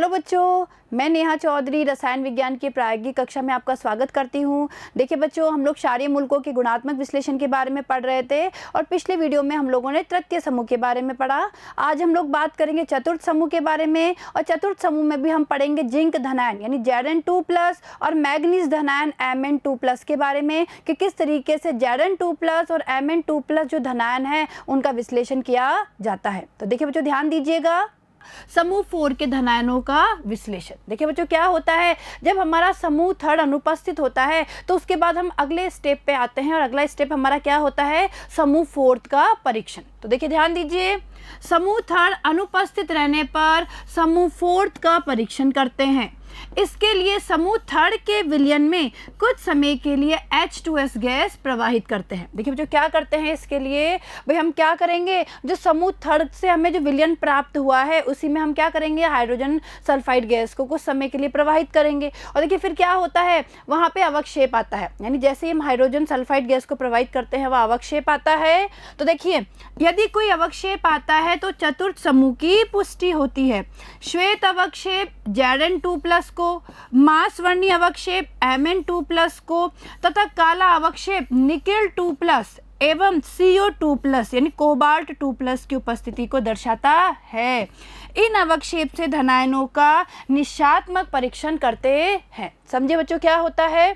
Hello बच्चों, मैं नेहा चौधरी रसायन विज्ञान की प्रायोगिक कक्षा में आपका स्वागत करती हूं। देखिए बच्चों, हम लोग क्षारीय मूलकों के गुणात्मक विश्लेषण के बारे में पढ़ रहे थे और पिछले वीडियो में हम लोगों ने तृतीय समूह के बारे में पढ़ा। आज हम लोग बात करेंगे चतुर्थ समूह के बारे में और चतुर्थ समूह में भी हम पढ़ेंगे जिंक धनायन यानी Zn2+ और मैग्नीज धनायन Mn2+ के बारे में कि किस तरीके से Zn2+ और Mn2+ जो धनायन है उनका विश्लेषण किया जाता है। तो देखिए बच्चों, ध्यान दीजिएगा। समूह 4 के धनायनों का विश्लेषण। देखिए बच्चों, क्या होता है, जब हमारा समूह थर्ड अनुपस्थित होता है तो उसके बाद हम अगले स्टेप पे आते हैं और अगला स्टेप हमारा क्या होता है, समूह 4 का परीक्षण। तो देखिए ध्यान दीजिए, समूह थर्ड अनुपस्थित रहने पर समूह 4 का परीक्षण करते हैं। इसके लिए समूह थर्ड के विलयन में कुछ समय के लिए H2S गैस प्रवाहित करते हैं। देखिए बच्चों, क्या करते हैं इसके लिए, भाई हम क्या करेंगे, जो समूह थर्ड से हमें जो विलयन प्राप्त हुआ है उसी में हम क्या करेंगे, हाइड्रोजन सल्फाइड गैस को कुछ समय के लिए प्रवाहित करेंगे। और देखिए फिर क्या होता है, वहाँ पे अवक्षेप आता है, यानी जैसे ही हम हाइड्रोजन सल्फाइड गैस को प्रवाहित करते हैं वह अवक्षेप आता है। तो देखिए, यदि कोई अवक्षेप आता है तो चतुर्थ समूह की पुष्टि होती है। श्वेत अवक्षेप Zn2+ को, मांस वर्णीय अवक्षेप Mn2+ को तथा काला अवक्षेप निकेल 2+ एवं CO2+ यानी कोबाल्ट 2+ की उपस्थिति को दर्शाता है। इन अवक्षेप से धनायनों का निश्चात्मक परीक्षण करते हैं। समझे बच्चों, क्या होता है,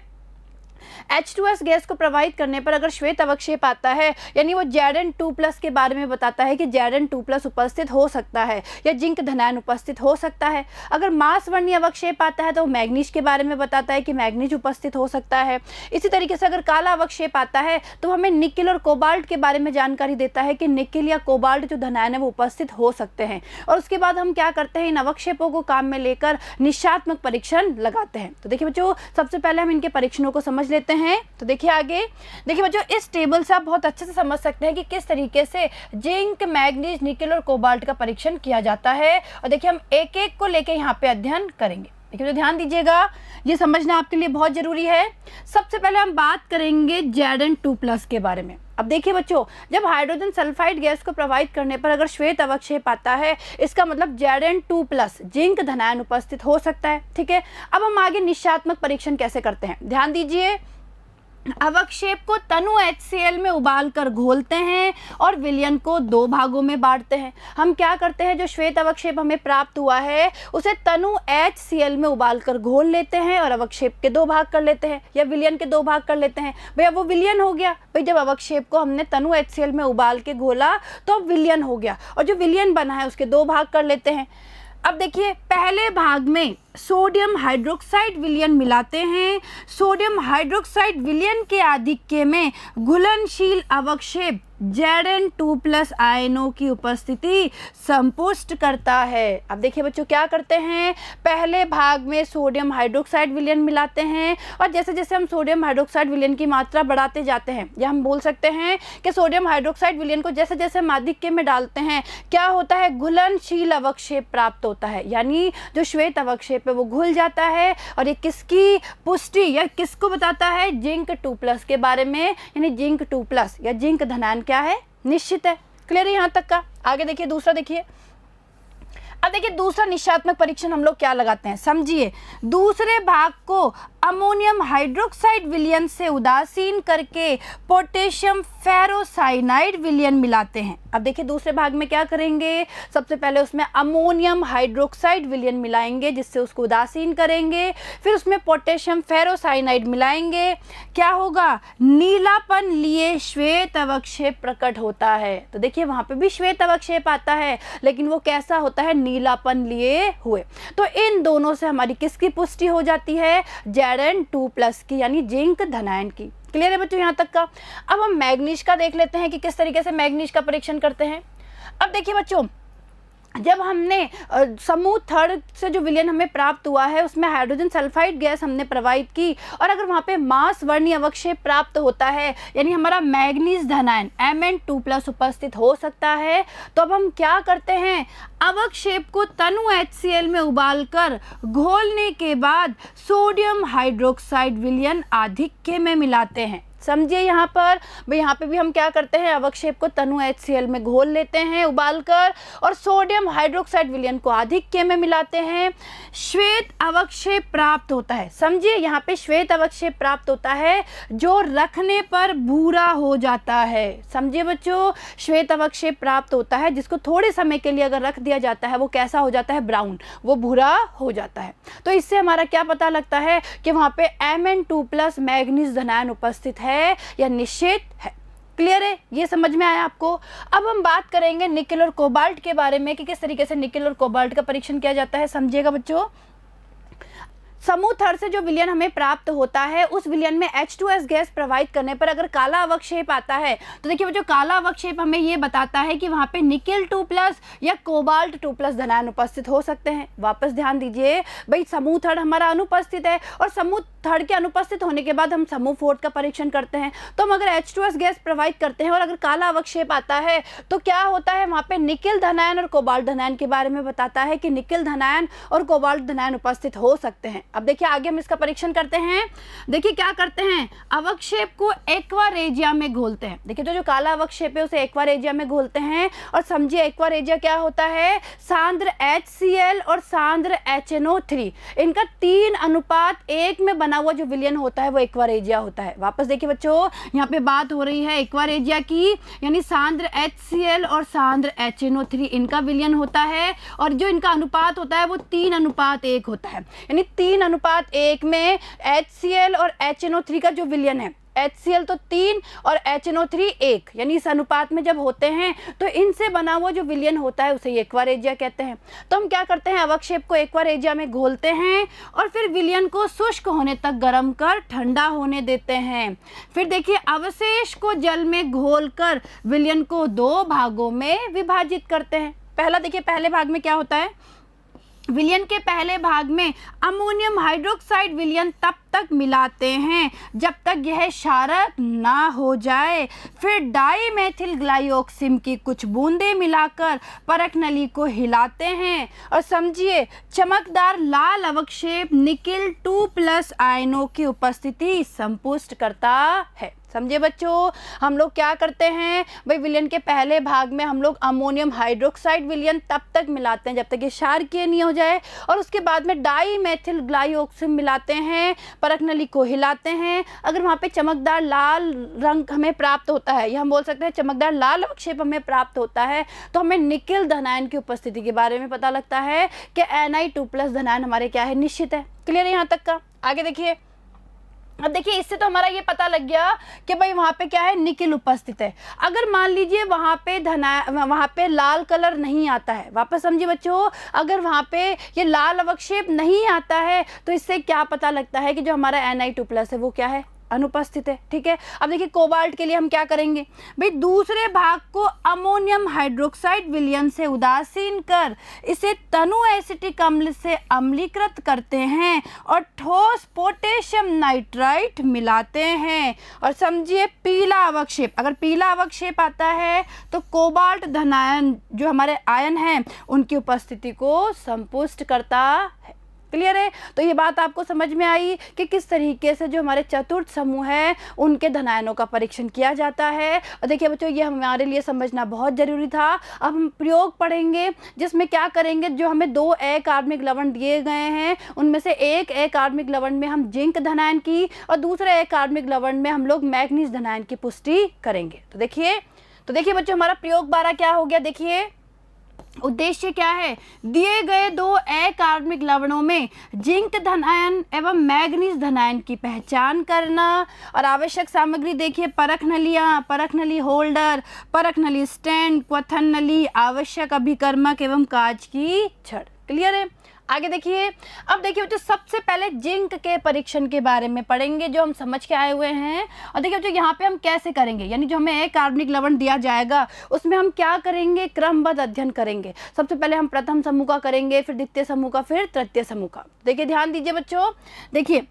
H2S गैस को प्रवाहित करने पर अगर श्वेत अवक्षेप आता है यानी वो Zn2+ के बारे में बताता है कि Zn2+ उपस्थित हो सकता है या जिंक धनायन उपस्थित हो सकता है। अगर मांस वर्णीय अवक्षेप आता है तो मैग्नीज के बारे में बताता है कि मैग्नीज उपस्थित हो सकता है। इसी तरीके से अगर काला अवक्षेप आता है तो हमें निकेल और कोबाल्ट के बारे में जानकारी देता है कि निकेल या कोबाल्ट जो धनायन है वो उपस्थित हो सकते हैं। और उसके बाद हम क्या करते हैं, इन अवक्षेपों को काम में लेकर निश्चात्मक परीक्षण लगाते हैं। तो देखिए बच्चों, सबसे पहले हम इनके परीक्षणों को समझ लेते हैं। तो देखिए आगे, देखिए बच्चों, इस टेबल से आप बहुत अच्छे से समझ सकते हैं कि किस तरीके से जिंक, मैग्नीज, निकेल और कोबाल्ट का परीक्षण किया जाता है। और देखिए हम एक एक को लेके यहाँ पे अध्ययन करेंगे। देखिए तो ध्यान दीजिएगा, ये समझना आपके लिए बहुत जरूरी है। सबसे पहले हम बात करेंगे Zn2+ के बारे में। अब देखिए बच्चों, जब हाइड्रोजन सल्फाइड गैस को प्रवाहित करने पर अगर श्वेत अवक्षेप आता है, इसका मतलब Zn2+ जिंक धनायन उपस्थित हो सकता है। ठीक है, अब हम आगे निश्चात्मक परीक्षण कैसे करते हैं, ध्यान दीजिए। अवक्षेप को तनु HCl में उबालकर घोलते हैं और विलयन को 2 भागों में बांटते हैं। हम क्या करते हैं, जो श्वेत अवक्षेप हमें प्राप्त हुआ है उसे तनु HCl में उबालकर घोल लेते हैं और अवक्षेप के 2 भाग कर लेते हैं या विलयन के 2 भाग कर लेते हैं। भैया वो विलयन हो गया। भाई जब अवक्षेप को हमने तनु HCl में उबाल के घोला तो विलयन हो गया और जो विलयन बना है उसके 2 भाग कर लेते हैं। अब देखिए, पहले भाग में सोडियम हाइड्रोक्साइड विलयन मिलाते हैं। सोडियम हाइड्रोक्साइड विलयन के आधिक्य में घुलनशील अवक्षेप Zn2+ आयनों की उपस्थिति संपुष्ट करता है। अब देखिए बच्चों, क्या करते हैं, पहले भाग में सोडियम हाइड्रोक्साइड विलयन मिलाते हैं और जैसे जैसे हम सोडियम हाइड्रोक्साइड विलयन की मात्रा बढ़ाते जाते हैं, या हम बोल सकते हैं कि सोडियम हाइड्रोक्साइड विलयन को जैसे जैसे हम आधिक्य में डालते हैं क्या होता है, घुलनशील अवक्षेप प्राप्त होता है, यानी जो श्वेत अवक्षेप है वो घुल जाता है। और ये किसकी पुष्टि या किसको बताता है, जिंक 2+ के बारे में, यानी जिंक 2+ या जिंक धनायन क्या है, निश्चित है। क्लियर है यहाँ तक का। आगे देखिए, दूसरा देखिए। अब देखिए दूसरा निश्चात्मक परीक्षण हम लोग क्या लगाते हैं, समझिए। दूसरे भाग को अमोनियम हाइड्रोक्साइड विलयन से उदासीन करके पोटेशियम फेरोसाइनाइड विलयन मिलाते हैं। अब देखिए दूसरे भाग में क्या करेंगे, सबसे पहले उसमें अमोनियम हाइड्रोक्साइड विलयन मिलाएंगे जिससे उसको उदासीन करेंगे, फिर उसमें पोटेशियम फेरोसाइनाइड मिलाएंगे। क्या होगा, नीलापन लिए श्वेत अवक्षेप प्रकट होता है। तो देखिए वहां पे भी श्वेत अवक्षेप आता है लेकिन वो कैसा होता है, नीलापन लिए हुए। तो इन दोनों से हमारी किसकी पुष्टि हो जाती है, Zn2+ की, यानी जिंक धनायन की। क्लियर है बच्चों यहाँ तक का। अब हम मैग्नीज का देख लेते हैं कि किस तरीके से मैग्नीज का परीक्षण करते हैं। अब देखिए बच्चों, जब हमने समूह थर्ड से जो विलयन हमें प्राप्त हुआ है उसमें हाइड्रोजन सल्फाइड गैस हमने प्रवाहित की और अगर वहाँ पे मांस वर्णीय अवक्षेप प्राप्त होता है यानी हमारा मैग्नीज धनायन Mn2+ उपस्थित हो सकता है, तो अब हम क्या करते हैं, अवक्षेप को तनु HCl में उबालकर घोलने के बाद सोडियम हाइड्रोक्साइड विलयन आधिक्य में मिलाते हैं। समझिए यहाँ पर भाई, यहाँ पे भी हम क्या करते हैं, अवक्षेप को तनु HCl में घोल लेते हैं उबालकर और सोडियम हाइड्रोक्साइड विलयन को अधिक के में मिलाते हैं, श्वेत अवक्षेप प्राप्त होता है। समझिए यहाँ पे श्वेत अवक्षेप प्राप्त होता है जो रखने पर भूरा हो जाता है। समझिए बच्चों, श्वेत अवक्षेप प्राप्त होता है जिसको थोड़े समय के लिए अगर रख दिया जाता है वो कैसा हो जाता है, ब्राउन, वो भूरा हो जाता है। तो इससे हमारा क्या पता लगता है कि वहाँ पे Mn2+ मैग्नीज धनायन उपस्थित है या निषेध है। क्लियर है, ये समझ में आया आपको। अब हम बात करेंगे निकेल और कोबाल्ट के बारे में कि किस तरीके से निकेल और कोबाल्ट का परीक्षण किया जाता है। समझिएगा बच्चों, समूह थर्ड से जो विलयन हमें प्राप्त होता है उस विलयन में H2S गैस प्रवाहित करने पर अगर काला अवक्षेप आता है तो देखिए बच्चों, काला अवक्षेप हमें ये बताता है कि वहाँ पे निकेल 2+ या कोबाल्ट 2+ धनायन उपस्थित हो सकते हैं। वापस ध्यान दीजिए भाई, समूह थर्ड हमारा अनुपस्थित है और समूह थर्ड के अनुपस्थित होने के बाद हम समूह फोर्थ का परीक्षण करते हैं। तो हम अगर H2S गैस प्रवाहित करते हैं और अगर काला अवक्षेप आता है तो क्या होता है, वहाँ पे निकेल धनायन और कोबाल्ट धनायन के बारे में बताता है कि निकेल धनायन और कोबाल्ट धनायन उपस्थित हो सकते हैं। अब देखिए आगे हम इसका परीक्षण करते हैं। देखिए क्या करते हैं, अवक्षेप को एक्वा रेजिया में घोलते हैं। देखिए तो जो काला अवक्षेप है उसे एक्वा रेजिया में घोलते हैं और समझिए एक्वा रेजिया क्या होता है, सांद्र HCl और सांद्र HNO3 इनका 3:1 में बना हुआ जो विलयन होता है वो एक्वा रेजिया होता है। वापस देखिए बच्चों, यहाँ पे बात हो रही है एक्वा रेजिया की, यानी सांद्र HCl और सांद्र HNO3 इनका विलयन होता है और जो इनका अनुपात होता है वो 3:1 होता है। यानी 3:1 में HCl और HNO3 का जो विलयन है, HCl तो 3 और HNO3 1, यानी इस अनुपात में जब होते हैं तो इनसे बना हुआ जो विलयन होता है उसे एक्वा रेजिया कहते हैं। तो हम क्या करते हैं, अवक्षेप को एक्वा रेजिया में घोलते हैं और फिर विलयन को शुष्क होने तक गर्म कर ठंडा होने देते हैं। फिर देखिए अवशेष को जल में घोलकर विलयन को 2 भागों में विभाजित करते हैं। पहला देखिए, पहले भाग में क्या होता है, विलयन के पहले भाग में अमोनियम हाइड्रोक्साइड विलयन तब तक मिलाते हैं जब तक यह क्षारक ना हो जाए। फिर डाईमेथिल ग्लाइऑक्सिम की कुछ बूंदें मिलाकर परख नली को हिलाते हैं और समझिए चमकदार लाल अवक्षेप निकेल 2+ आयनों की उपस्थिति संपुष्ट करता है। समझे बच्चों, हम लोग क्या करते हैं भाई, विलयन के पहले भाग में हम लोग अमोनियम हाइड्रोक्साइड विलयन तब तक मिलाते हैं जब तक ये क्षारकीय नहीं हो जाए और उसके बाद में डाईमेथिल ग्लाइऑक्सिम मिलाते हैं, परख नली को हिलाते हैं। अगर वहाँ पे चमकदार लाल रंग हमें प्राप्त होता है या हम बोल सकते हैं चमकदार लाल अवक्षेप हमें प्राप्त होता है तो हमें निकेल धनायन की उपस्थिति के बारे में पता लगता है कि Ni2+ धनायन हमारे क्या है, निश्चित है। क्लियर है यहाँ तक का। आगे देखिए, अब देखिए इससे तो हमारा ये पता लग गया कि भाई वहाँ पे क्या है, निकेल उपस्थित है। अगर मान लीजिए वहाँ पे लाल कलर नहीं आता है, वापस समझिए बच्चों, अगर वहाँ पे ये लाल अवक्षेप नहीं आता है तो इससे क्या पता लगता है कि जो हमारा Ni2+ है वो क्या है, अनुपस्थित है। ठीक है, अब देखिए कोबाल्ट के लिए हम क्या करेंगे भाई, दूसरे भाग को अमोनियम हाइड्रोक्साइड विलयन से उदासीन कर इसे तनु एसिटिक अम्ल से अम्लीकृत करते हैं और ठोस पोटेशियम नाइट्राइट मिलाते हैं और समझिए पीला अवक्षेप, अगर पीला अवक्षेप आता है तो कोबाल्ट धनायन जो हमारे आयन हैं उनकी उपस्थिति को संपुष्ट करता है। क्लियर है, तो ये बात आपको समझ में आई कि किस तरीके से जो हमारे चतुर्थ समूह है उनके धनायनों का परीक्षण किया जाता है। और देखिए बच्चों, ये हमारे लिए समझना बहुत ज़रूरी था। अब हम प्रयोग पढ़ेंगे जिसमें क्या करेंगे, जो हमें 2 अकार्बनिक लवण दिए गए हैं उनमें से एक अकार्बनिक लवण में हम जिंक धनायन की और दूसरे अकार्बनिक लवण में हम लोग मैग्नीज धनायन की पुष्टि करेंगे। तो देखिए बच्चों, हमारा प्रयोग 12 क्या हो गया, देखिए उद्देश्य क्या है, दिए गए 2 अकार्बनिक लवणों में जिंक धनायन एवं मैग्नीज धनायन की पहचान करना और आवश्यक सामग्री देखिए परख नलियाँ, परख नली होल्डर, परख नली स्टैंड, क्वथन नली, आवश्यक अभिकर्मक एवं कांच की छड़। क्लियर है। आगे देखिए, अब देखिए बच्चों सबसे पहले जिंक के परीक्षण के बारे में पढ़ेंगे जो हम समझ के आए हुए हैं। और देखिए बच्चों यहाँ पे हम कैसे करेंगे, यानी जो हमें अकार्बनिक लवण दिया जाएगा उसमें हम क्या करेंगे, क्रमबद्ध अध्ययन करेंगे। सबसे पहले हम प्रथम समूह का करेंगे, फिर द्वितीय समूह का, फिर तृतीय समूह का। देखिए ध्यान दीजिए बच्चों, देखिए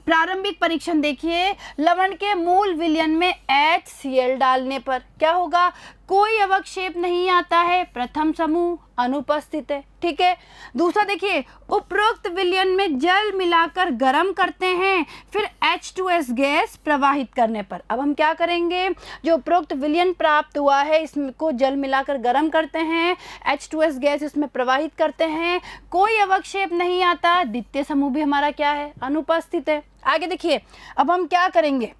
प्रारंभिक परीक्षण देखिए, लवण के मूल विलयन में HCl डालने पर क्या होगा, कोई अवक्षेप नहीं आता है, प्रथम समूह अनुपस्थित है। ठीक है, दूसरा देखिए, उपरोक्त विलयन में जल मिलाकर गर्म करते हैं, फिर H2S गैस प्रवाहित करने पर। अब हम क्या करेंगे, जो उपरोक्त विलयन प्राप्त हुआ है इसको जल मिलाकर गर्म करते हैं, H2S गैस इसमें प्रवाहित करते हैं, कोई अवक्षेप नहीं आता, द्वितीय समूह भी हमारा क्या है, अनुपस्थित है। आगे देखिए, अब हम क्या करेंगे,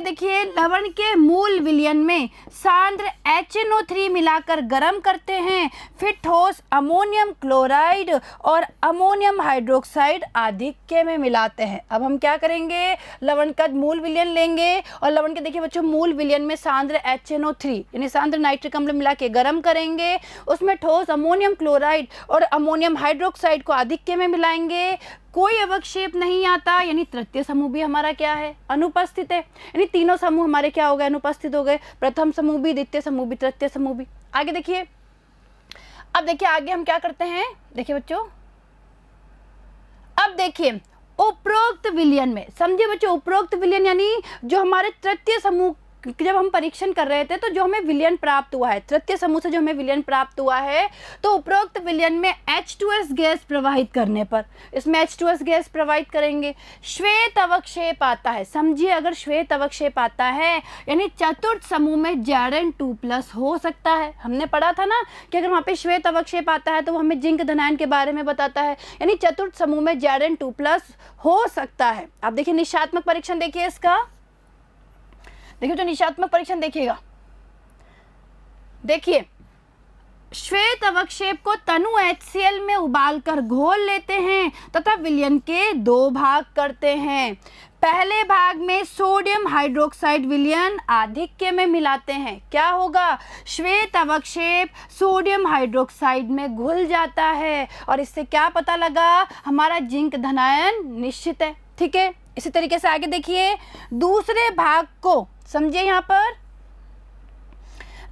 देखिए, लवण के मूल विलयन में सांद्र HNO3 मिलाकर गर्म करते हैं, फिर ठोस अमोनियम क्लोराइड और अमोनियम हाइड्रोक्साइड आधिक्य में मिलाते हैं। अब हम क्या करेंगे, लवण का मूल विलयन लेंगे और लवण के देखिए बच्चों मूल विलयन में सांद्र HNO3 यानी सांद्र नाइट्रिक अम्ल मिला के गर्म करेंगे, उसमें ठोस अमोनियम क्लोराइड और अमोनियम हाइड्रोक्साइड को आधिक्य में मिलाएंगे, कोई अवक्षेप नहीं आता, यानी तृतीय समूह भी हमारा क्या है, अनुपस्थित है। यानी तीनों समूह हमारे क्या हो गए, अनुपस्थित हो गए, प्रथम समूह भी, द्वितीय समूह भी, तृतीय समूह भी। आगे देखिए, अब देखिए आगे हम क्या करते हैं, देखिए बच्चों, अब देखिए उपरोक्त विलयन में, समझिए बच्चों, उपरोक्त विलयन यानी जो हमारे तृतीय समूह, जब हम परीक्षण कर रहे थे तो जो हमें विलयन प्राप्त हुआ है, तृतीय समूह से जो हमें विलयन प्राप्त हुआ है, तो उपरोक्त विलयन में H2S गैस प्रवाहित करने पर, इसमें H2S गैस प्रवाहित करेंगे, श्वेत अवक्षेप आता है। समझिए, अगर श्वेत अवक्षेप आता है यानी चतुर्थ समूह में Zn2+ हो सकता है। हमने पढ़ा था ना कि अगर वहाँ पे श्वेत अवक्षेप आता है तो वो हमें जिंक धनायन के बारे में बताता है, यानी चतुर्थ समूह में Zn2+ हो सकता है। आप देखिए निशात्मक परीक्षण देखिए इसका, देखिए जो निशात्मक परीक्षण देखिएगा, देखिए श्वेत अवक्षेप को तनु HCl में उबालकर घोल लेते हैं तथा विलयन के 2 भाग करते हैं। पहले भाग में सोडियम हाइड्रोक्साइड विलयन आधिक्य में मिलाते हैं। क्या होगा, श्वेत अवक्षेप सोडियम हाइड्रोक्साइड में घुल जाता है और इससे क्या पता लगा, हमारा जिंक धनायन निश्चित है। ठीक है, इसी तरीके से आगे देखिए, दूसरे भाग को समझिए, यहाँ पर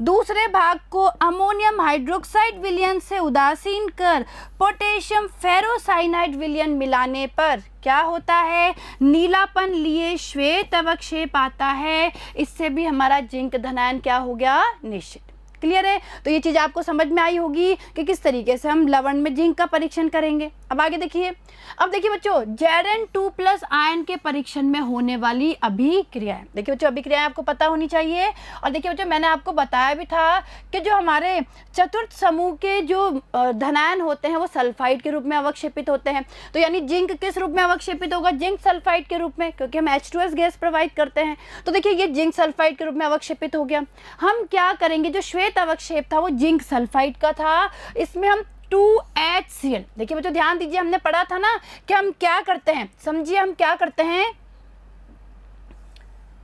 दूसरे भाग को अमोनियम हाइड्रोक्साइड विलयन से उदासीन कर पोटेशियम फेरोसाइनाइड विलयन मिलाने पर क्या होता है, नीलापन लिए श्वेत अवक्षेप आता है, इससे भी हमारा जिंक धनायन क्या हो गया, निश्चित। क्लियर है, तो ये चीज़ आपको समझ में आई होगी कि किस तरीके से हम लवण में जिंक का परीक्षण करेंगे। अब आगे देखिए, अब देखिए बच्चों, Zn2+ आयन के परीक्षण में होने वाली अभिक्रियाएं, देखिए बच्चों अभिक्रियाएं आपको पता होनी चाहिए। और देखिए बच्चों, मैंने आपको बताया भी था कि जो हमारे चतुर्थ समूह के जो धनायन होते हैं वो सल्फाइड के रूप में अवक्षेपित होते हैं। तो यानी जिंक किस रूप में अवक्षेपित होगा, जिंक सल्फाइड के रूप में, क्योंकि हम H2S गैस प्रवाहित करते हैं। तो देखिए ये जिंक सल्फाइड के रूप में अवक्षेपित हो गया। हम क्या करेंगे, जो श्वेत अवक्षेप था वो जिंक सल्फाइड का था, इसमें हम 2HCl, देखिए बच्चों ध्यान दीजिए, हमने पढ़ा था ना कि हम क्या करते हैं, समझिए हम क्या करते हैं,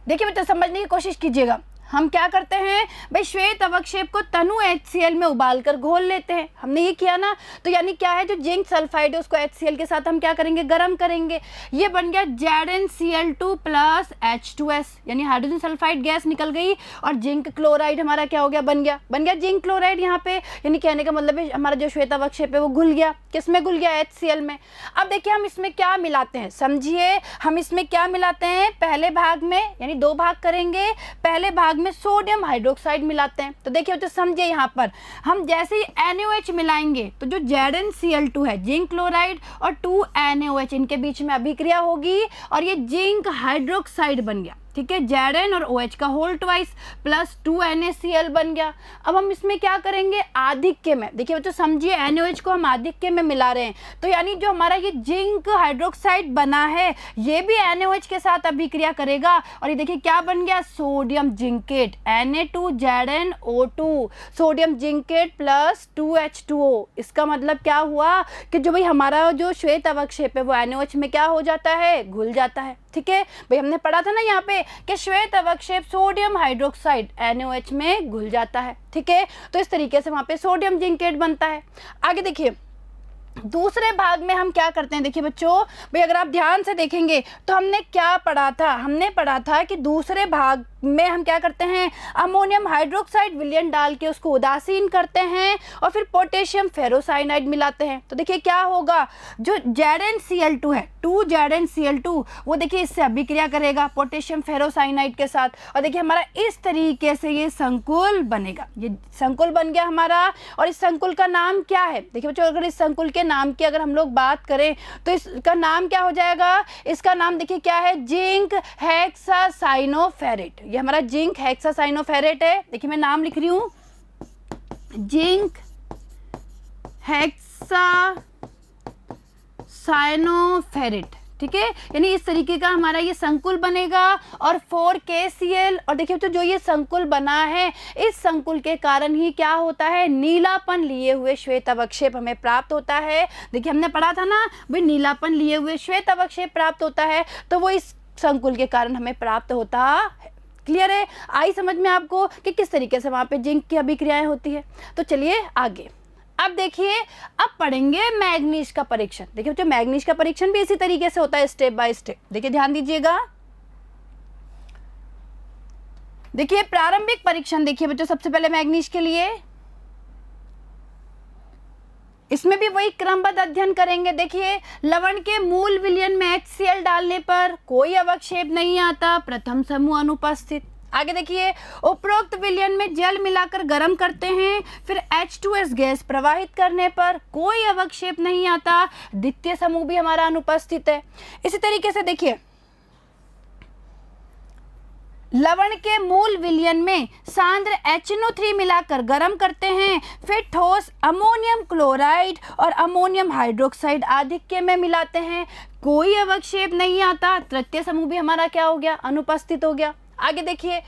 देखिए बच्चों समझने की कोशिश कीजिएगा। हम क्या करते हैं भाई, श्वेत अवक्षेप को तनु HCl में उबालकर घोल लेते हैं, हमने ये किया ना। तो यानी क्या है, जो जिंक सल्फाइड है उसको HCl के साथ हम क्या करेंगे, गर्म करेंगे, ये बन गया ZnCl2+ H2S, यानी हाइड्रोजन सल्फाइड गैस निकल गई और जिंक क्लोराइड हमारा क्या हो गया, बन गया जिंक क्लोराइड यहाँ पे। यानी कहने का मतलब है हमारा जो श्वेत अवक्षेप है वो घुल गया, किसमें घुल गया, HCl में। अब देखिए हम इसमें क्या मिलाते हैं, समझिए हम इसमें क्या मिलाते हैं, पहले भाग में यानी 2 भाग करेंगे, पहले भाग में सोडियम हाइड्रोक्साइड मिलाते हैं। तो देखिए तो समझिए, यहाँ पर हम जैसे ही NaOH मिलाएंगे तो जो ZnCl2 है, जिंक क्लोराइड और 2NaOH, इनके बीच में अभिक्रिया होगी और ये जिंक हाइड्रोक्साइड बन गया। ठीक है, Zn और OH का होल ट्वाइस प्लस 2NaCl बन गया। अब हम इसमें क्या करेंगे, आधिक्य में, देखिए बच्चों समझिए NaOH को हम आधिक्य में मिला रहे हैं, तो यानी जो हमारा ये जिंक हाइड्रोक्साइड बना है ये भी NaOH के साथ अभिक्रिया करेगा और ये देखिए क्या बन गया, sodium zincate, Na2ZnO2, sodium zincate plus 2H2O। इसका मतलब क्या हुआ कि जो भाई हमारा जो श्वेत अवक्षेप है वो NaOH में क्या हो जाता है, घुल जाता है। ठीक है भाई, हमने पढ़ा था ना यहाँ पे कि श्वेत अवक्षेप सोडियम हाइड्रोक्साइड NaOH में घुल जाता है। ठीक है, तो इस तरीके से वहाँ पे सोडियम जिंकेट बनता है। आगे देखिए, दूसरे भाग में हम क्या करते हैं, देखिए बच्चों भाई अगर आप ध्यान से देखेंगे तो हमने क्या पढ़ा था, हमने पढ़ा था कि दूसरे भाग में हम क्या करते हैं, अमोनियम हाइड्रोक्साइड विलयन डाल के उसको उदासीन करते हैं और फिर पोटेशियम फेरोसाइनाइड मिलाते हैं। तो देखिए क्या होगा, जो ZnCl2 है, 2ZnCl2, वो देखिए इससे अभिक्रिया करेगा पोटेशियम फेरोसाइनाइड के साथ, और देखिए हमारा इस तरीके से ये संकुल बनेगा। ये संकुल बन गया हमारा, और इस संकुल का नाम क्या है? देखिए बच्चों, अगर इस संकुल के नाम की अगर हम लोग बात करें तो इसका नाम क्या हो जाएगा? इसका नाम देखिए क्या है, जिंक हेक्सासाइनोफेरेट। ये हमारा जिंक हेक्सासाइनोफेरेट है। देखिए मैं नाम लिख रही हूँ, जिंक हेक्सासाइनोफेरेट, ठीक है। यानी इस तरीके का हमारा ये संकुल बनेगा, और 4KCl। और देखिए तो जो ये संकुल बना है, इस संकुल के कारण ही क्या होता है, नीलापन लिए हुए श्वेत अवक्षेप हमें प्राप्त होता है। देखिए हमने पढ़ा था ना भाई, नीलापन लिए हुए श्वेत अवक्षेप प्राप्त होता है, तो वो इस संकुल के कारण हमें प्राप्त होता है। क्लियर है? आई समझ में आपको कि किस तरीके से वहाँ पे जिंक की अभिक्रियाएं होती है। तो चलिए आगे। अब देखिए, अब पढ़ेंगे मैग्नीज का परीक्षण। देखिए बच्चों, मैग्नीज का परीक्षण भी इसी तरीके से होता है, स्टेप बाय स्टेप। देखिए ध्यान दीजिएगा। देखिए प्रारंभिक परीक्षण, देखिए बच्चों सबसे पहले मैग्नीज के लिए, इसमें भी वही क्रमबद्ध अध्ययन करेंगे। देखिए लवण के मूल विलयन में HCl डालने पर कोई अवक्षेप नहीं आता, प्रथम समूह अनुपस्थित। आगे देखिए, उपरोक्त विलयन में जल मिलाकर गर्म करते हैं, फिर H2S गैस प्रवाहित करने पर कोई अवक्षेप नहीं आता, द्वितीय समूह भी हमारा अनुपस्थित है। इसी तरीके से देखिए, लवण के मूल विलयन में सांद्र HNO3 मिलाकर गर्म करते हैं, फिर ठोस अमोनियम क्लोराइड और अमोनियम हाइड्रोक्साइड आधिक्य में मिलाते हैं, कोई अवक्षेप नहीं आता, तृतीय समूह भी हमारा क्या हो गया, अनुपस्थित हो गया। आगे देखिए,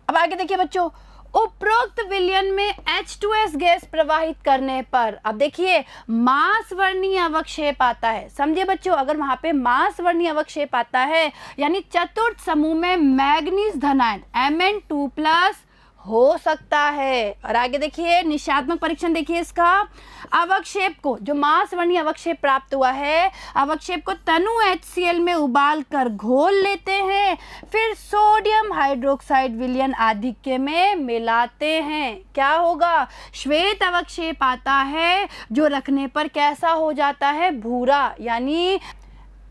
अब आगे देखिए बच्चों, उपरोक्त विलयन में H2S गैस प्रवाहित करने पर, अब देखिए मास वर्णीय अवक्षेप आता है। समझिए बच्चों, अगर वहां पे मास वर्णीय अवक्षेप आता है, यानी चतुर्थ समूह में मैग्नीज धनायन Mn2+ हो सकता है। और आगे देखिए निश्चयात्मक परीक्षण, देखिए इसका अवक्षेप को, जो मास वर्णीय अवक्षेप प्राप्त हुआ है, अवक्षेप को तनु HCl में उबाल कर घोल लेते हैं, फिर सोडियम हाइड्रोक्साइड विलयन आधिक्य में मिलाते हैं। क्या होगा, श्वेत अवक्षेप आता है, जो रखने पर कैसा हो जाता है, भूरा, यानी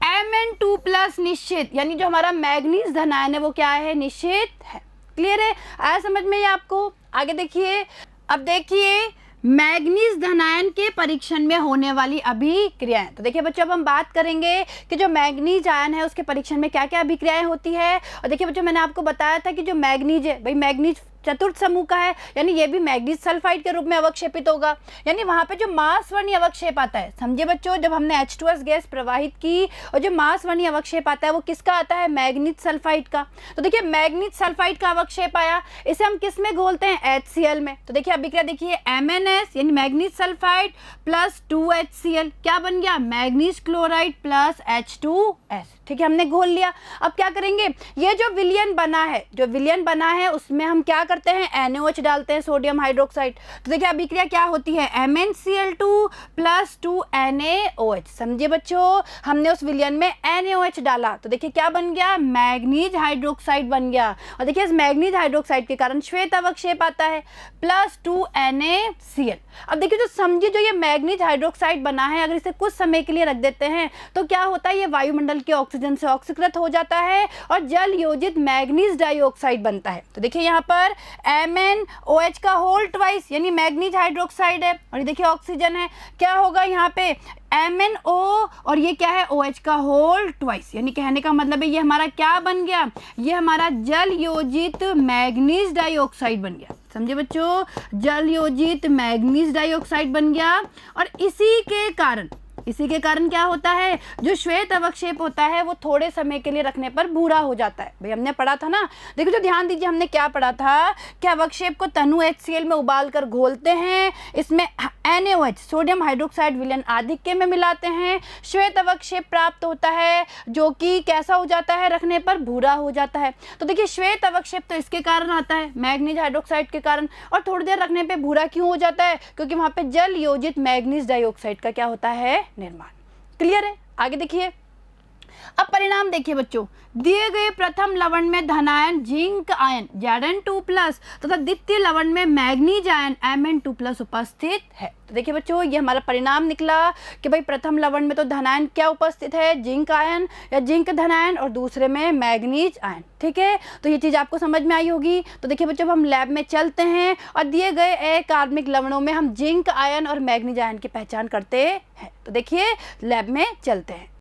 Mn2+ निश्चित, यानी जो हमारा मैग्नीज धनायन है वो क्या है, निश्चित है। क्लियर है? आया समझ में ये आपको? आगे देखिए, अब देखिए मैग्नीज धनायन के परीक्षण में होने वाली अभिक्रियाएं। तो देखिए बच्चों, अब हम बात करेंगे कि जो मैग्नीज आयन है उसके परीक्षण में क्या क्या अभिक्रियाएं होती है। और देखिए बच्चों, मैंने आपको बताया था कि जो मैग्नीज है भाई, मैग्नीज चतुर्थ समूह का है, यानी ये भी मैग्नीज सल्फाइड के रूप में अवक्षेपित होगा। यानी वहां पे जो मास वर्णीय अवक्षेप आता है, समझिए बच्चों, जब हमने H2S गैस प्रवाहित की और जो मास वर्णीय अवक्षेप आता है वो किसका आता है, मैग्नीज सल्फाइड का। तो देखिए मैग्नीज सल्फाइड का अवक्षेप आया, इसे हम किस में घोलते हैं, HCl में। तो देखिए अभिक्रिया देखिए, MnS यानी मैग्नीज सल्फाइड प्लस 2HCl, क्या बन गया, मैग्नीज क्लोराइड प्लस H2S। ठीक है, हमने घोल लिया। अब क्या करेंगे, ये जो विलयन बना है, जो विलयन बना है उसमें हम क्या करते हैं, NaOH डालते हैं, सोडियम हाइड्रोक्साइड। तो देखिए अभिक्रिया क्या होती है, MnCl2 प्लस 2NaOH। समझिए बच्चों, हमने उस विलयन में NaOH डाला, तो देखिए क्या बन गया, मैग्नीज हाइड्रोक्साइड बन गया। और देखिए इस मैग्नीज हाइड्रोक्साइड के कारण श्वेत अवक्षेप आता है प्लस 2NaCl। अब देखिए जो समझिए, जो ये मैग्नीज हाइड्रोक्साइड बना है, अगर इसे कुछ समय के लिए रख देते हैं तो क्या होता है, ये वायुमंडल के ऑक्सीजन से ऑक्सीकृत हो जाता है और जल योजित मैग्नीज डाइऑक्साइड बनता है। तो देखिए यहाँ पर MnOH का होल ट्वाइस यानी मैग्नीज हाइड्रोक्साइड है, और ये देखिए ऑक्सीजन है, क्या होगा यहाँ पे MnO और ये क्या है, OH का होल ट्वाइस। यानी कहने का मतलब है ये हमारा क्या बन गया, ये हमारा जल योजित मैग्नीज डाइऑक्साइड बन गया। समझे बच्चों, जल योजित मैग्नीज डाइऑक्साइड बन गया। और इसी के कारण क्या होता है, जो श्वेत अवक्षेप होता है वो थोड़े समय के लिए रखने पर भूरा हो जाता है। भाई हमने पढ़ा था ना, देखो जो ध्यान दीजिए, हमने क्या पढ़ा था कि अवक्षेप को तनु HCl में उबाल कर घोलते हैं, इसमें NaOH सोडियम हाइड्रोक्साइड विलयन आधिक्य में मिलाते हैं, श्वेत अवक्षेप प्राप्त होता है जो कि कैसा हो जाता है, रखने पर भूरा हो जाता है। तो देखिए श्वेत अवक्षेप तो इसके कारण आता है, मैग्नीज हाइड्रोक्साइड के कारण, और थोड़ी देर रखने पर भूरा क्यों हो जाता है, क्योंकि वहाँ पे जल योजित मैग्नीज डाइऑक्साइड का क्या होता है, निर्माण। क्लियर है? आगे देखिए, अब परिणाम देखिए बच्चों, दिए गए प्रथम लवण में धनायन जिंक आयन Zn2+ तथा द्वितीय लवण में मैग्नीज आयन Mn2+ उपस्थित है। तो देखिए बच्चों, ये हमारा परिणाम निकला कि भाई प्रथम लवण में तो धनायन क्या उपस्थित है, जिंक आयन या जिंक धनायन, और दूसरे में मैग्नीज आयन। ठीक है, तो ये चीज़ आपको समझ में आई होगी। तो देखिए बच्चों, हम लैब में चलते हैं और दिए गए अकार्बनिक लवणों में हम जिंक आयन और मैग्नीज आयन की पहचान करते हैं। तो देखिए लैब में चलते हैं।